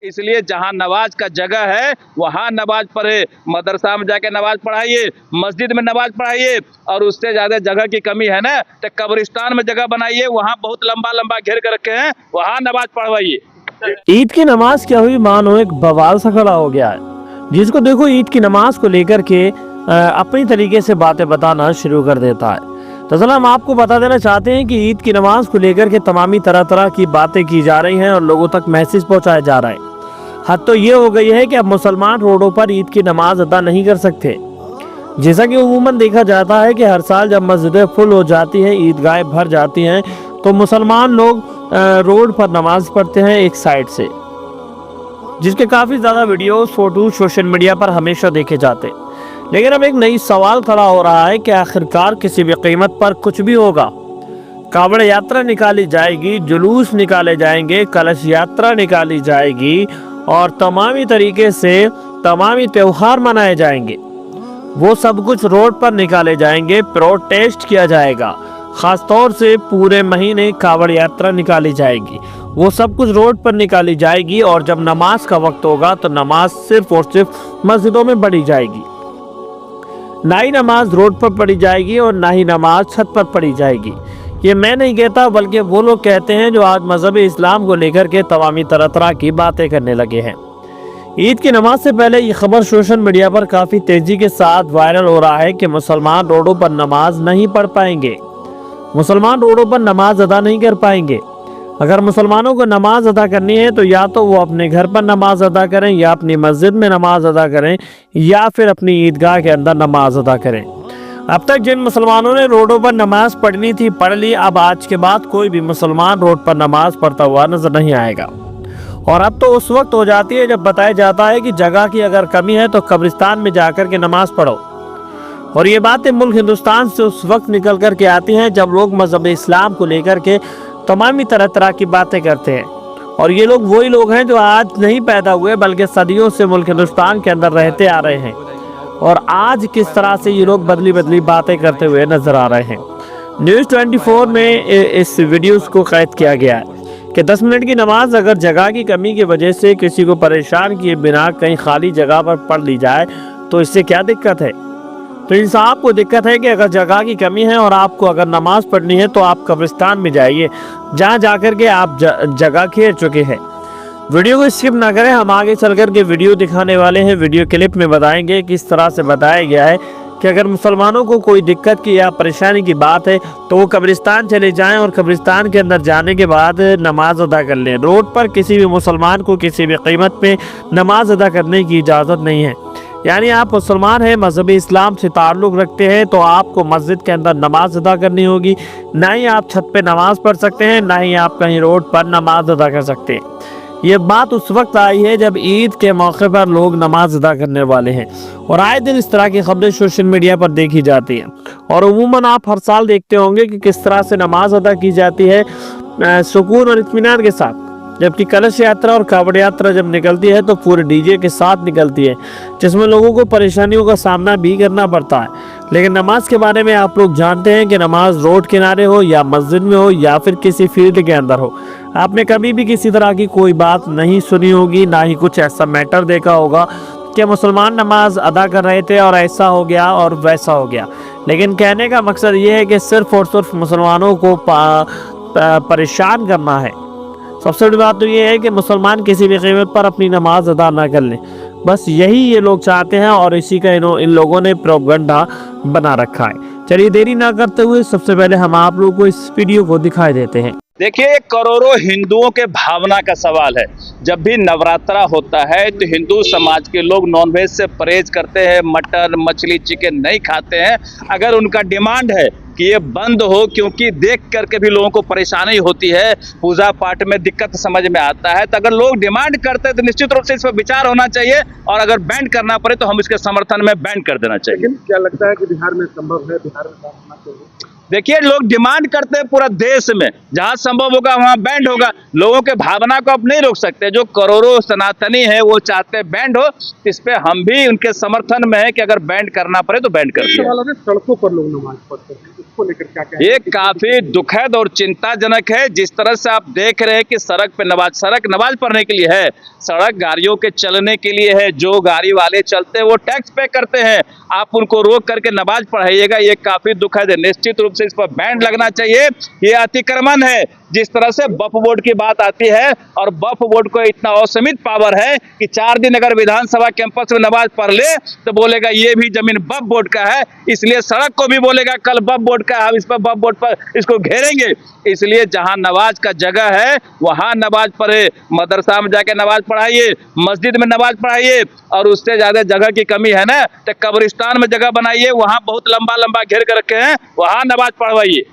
इसलिए जहां नमाज का जगह है वहां नमाज पढ़े, मदरसा में जाके नमाज पढ़ाइए, मस्जिद में नमाज पढ़ाइए। और उससे ज्यादा जगह की कमी है ना तो कब्रिस्तान में जगह बनाइए, वहां बहुत लंबा लंबा घेर कर रखे हैं, वहां नमाज पढ़वाइए। ईद की नमाज क्या हुई मानो एक बवाल सा खड़ा हो गया है, जिसको देखो ईद की नमाज को लेकर के अपनी तरीके से बातें बताना शुरू कर देता है। तो चलो हम आपको बता देना चाहते हैं कि ईद की नमाज को लेकर के तमामी तरह तरह की बातें की जा रही हैं और लोगों तक मैसेज पहुंचाया जा रहा है। हद तो ये हो गई है कि अब मुसलमान रोडों पर ईद की नमाज अदा नहीं कर सकते। जैसा कि उमूमन देखा जाता है कि हर साल जब मस्जिदें फुल हो जाती हैं, ईदगाहें भर जाती हैं, तो मुसलमान लोग रोड पर नमाज पढ़ते हैं एक साइड से, जिसके काफ़ी ज़्यादा वीडियोस फोटो सोशल मीडिया पर हमेशा देखे जाते हैं। लेकिन अब एक नई सवाल खड़ा हो रहा है कि आखिरकार किसी भी कीमत पर कुछ भी होगा, कावड़ यात्रा निकाली जाएगी, जुलूस निकाले जाएंगे, कलश यात्रा निकाली जाएगी और तमामी तरीके से तमामी त्यौहार मनाए जाएंगे। वो सब कुछ रोड पर निकाले जाएंगे, प्रोटेस्ट किया जाएगा। खास तौर से पूरे महीने कावड़ यात्रा निकाली जाएगी, वो सब कुछ रोड पर निकाली जाएगी। और जब नमाज का वक्त होगा तो नमाज सिर्फ और सिर्फ मस्जिदों में पढ़ी जाएगी, ना ही नमाज रोड पर पढ़ी जाएगी और ना ही नमाज छत पर पढ़ी जाएगी। ये मैं नहीं कहता, बल्कि वो लोग कहते हैं जो आज मजहब इस्लाम को लेकर के तमामी तरह तरह की बातें करने लगे हैं। ईद की नमाज से पहले ये खबर सोशल मीडिया पर काफ़ी तेज़ी के साथ वायरल हो रहा है कि मुसलमान रोडों पर नमाज नहीं पढ़ पाएंगे, मुसलमान रोडों पर नमाज अदा नहीं कर पाएंगे। अगर मुसलमानों को नमाज अदा करनी है तो या तो वो अपने घर पर नमाज अदा करें, या अपनी मस्जिद में नमाज अदा करें, या फिर अपनी ईदगाह के अंदर नमाज अदा करें। अब तक जिन मुसलमानों ने रोडों पर नमाज पढ़नी थी पढ़ ली, अब आज के बाद कोई भी मुसलमान रोड पर नमाज पढ़ता हुआ नजर नहीं आएगा। और अब तो उस वक्त हो जाती है जब बताया जाता है कि जगह की अगर कमी है तो कब्रिस्तान में जाकर के नमाज पढ़ो। और ये बातें मुल्क हिंदुस्तान से उस वक्त निकल कर के आती हैं जब लोग मजहब इस्लाम को लेकर के तमामी तरह तरह की बातें करते हैं। और ये लोग वही लोग हैं जो आज नहीं पैदा हुए, बल्कि सदियों से मुल्क हिंदुस्तान के अंदर रहते आ रहे हैं। और आज किस तरह से ये लोग बदली बदली बातें करते हुए नजर आ रहे हैं। न्यूज़ 24 में इस वीडियोस को कैद किया गया है कि 10 मिनट की नमाज अगर जगह की कमी की वजह से किसी को परेशान किए बिना कहीं खाली जगह पर पढ़ ली जाए तो इससे क्या दिक्कत है। तो इनसे आपको दिक्कत है कि अगर जगह की कमी है और आपको अगर नमाज पढ़नी है तो आप कब्रिस्तान में जाइए, जहाँ जाकर के आप जगह घेर चुके हैं। वीडियो को स्किप ना करें, हम आगे चल कर के वीडियो दिखाने वाले हैं। वीडियो क्लिप में बताएंगे किस तरह से बताया गया है कि अगर मुसलमानों को कोई दिक्कत की या परेशानी की बात है तो वो कब्रिस्तान चले जाएं और कब्रिस्तान के अंदर जाने के बाद नमाज अदा कर लें। रोड पर किसी भी मुसलमान को किसी भी कीमत पे नमाज अदा करने की इजाज़त नहीं है। यानी आप मुसलमान हैं, मजहब इस्लाम से ताल्लुक़ रखते हैं, तो आपको मस्जिद के अंदर नमाज अदा करनी होगी। ना ही आप छत पे नमाज पढ़ सकते हैं, ना ही आप कहीं रोड पर नमाज अदा कर सकते हैं। ये बात उस वक्त आई है जब ईद के मौके पर लोग नमाज अदा करने वाले हैं। और आए दिन इस तरह की खबरें सोशल मीडिया पर देखी जाती हैं। और उमूमन आप हर साल देखते होंगे कि किस तरह से नमाज अदा की जाती है सुकून और इत्मीनान के साथ। जबकि कलश यात्रा और कावड़ यात्रा जब निकलती है तो पूरे डीजे के साथ निकलती है, जिसमें लोगों को परेशानियों का सामना भी करना पड़ता है। लेकिन नमाज के बारे में आप लोग जानते हैं कि नमाज रोड किनारे हो या मस्जिद में हो या फिर किसी फील्ड के अंदर हो, आपने कभी भी किसी तरह की कोई बात नहीं सुनी होगी, ना ही कुछ ऐसा मैटर देखा होगा कि मुसलमान नमाज अदा कर रहे थे और ऐसा हो गया और वैसा हो गया। लेकिन कहने का मकसद ये है कि सिर्फ और सिर्फ मुसलमानों को परेशान करना है। सबसे बड़ी बात तो ये है कि मुसलमान किसी भी कीमत पर अपनी नमाज अदा ना कर लें, बस यही ये लोग चाहते हैं और इसी का इन लोगों ने प्रोपेगेंडा बना रखा है। चलिए देरी ना करते हुए सबसे पहले हम आप लोगों को इस वीडियो को दिखाई देते हैं। देखिए, करोड़ों हिंदुओं के भावना का सवाल है। जब भी नवरात्रा होता है तो हिंदू समाज के लोग नॉनवेज से परहेज करते हैं, मटन मछली चिकन नहीं खाते हैं। अगर उनका डिमांड है कि ये बंद हो, क्योंकि देख करके भी लोगों को परेशानी होती है, पूजा पाठ में दिक्कत समझ में आता है, तो अगर लोग डिमांड करते हैं तो निश्चित रूप से इस पर विचार होना चाहिए। और अगर बैन करना पड़े तो हम इसके समर्थन में बैन कर देना चाहिए। लेकिन क्या लगता है कि बिहार में संभव है, बिहार में काम होना चाहिए? देखिए, लोग डिमांड करते हैं पूरा देश में, जहां संभव होगा वहां बैंड होगा। लोगों के भावना को आप नहीं रोक सकते। जो करोड़ों सनातनी है वो चाहते हैं बैंड हो, इस पे हम भी उनके समर्थन में है कि अगर बैंड करना पड़े तो बैंड कर दिया। सड़कों पर लोग नमाज पढ़ते हैं। को लेकर क्या कहना ये काफी दुखद और चिंताजनक है। जिस तरह से आप देख रहे हैं कि सड़क पे सड़क नमाज पढ़ने के लिए है, सड़क गाड़ियों के चलने के लिए है। जो गाड़ी वाले चलते हैं वो टैक्स पे करते हैं, आप उनको रोक करके नमाज पढ़ाइएगा, ये काफी दुखद है। निश्चित रूप से इस पर बैन लगना चाहिए, ये अतिक्रमण है। जिस तरह से वक्फ बोर्ड की बात आती है और वक्फ बोर्ड को इतना असीमित पावर है कि 4 दिन अगर विधानसभा कैंपस में नमाज पढ़ ले तो बोलेगा ये भी जमीन वक्फ बोर्ड का है, इसलिए सड़क को भी बोलेगा कल वक्फ बोर्ड का है, हम इस पर वक्फ बोर्ड पर इसको घेरेंगे। इसलिए जहां नमाज का जगह है वहां नमाज पढ़े, मदरसा में जाके नमाज पढ़ाइए, मस्जिद में नमाज पढ़ाइए, और उससे ज्यादा जगह की कमी है ना तो कब्रिस्तान में जगह बनाइए, वहां बहुत लंबा लंबा घेर कर रखे हैं, वहां नमाज पढ़वाइए।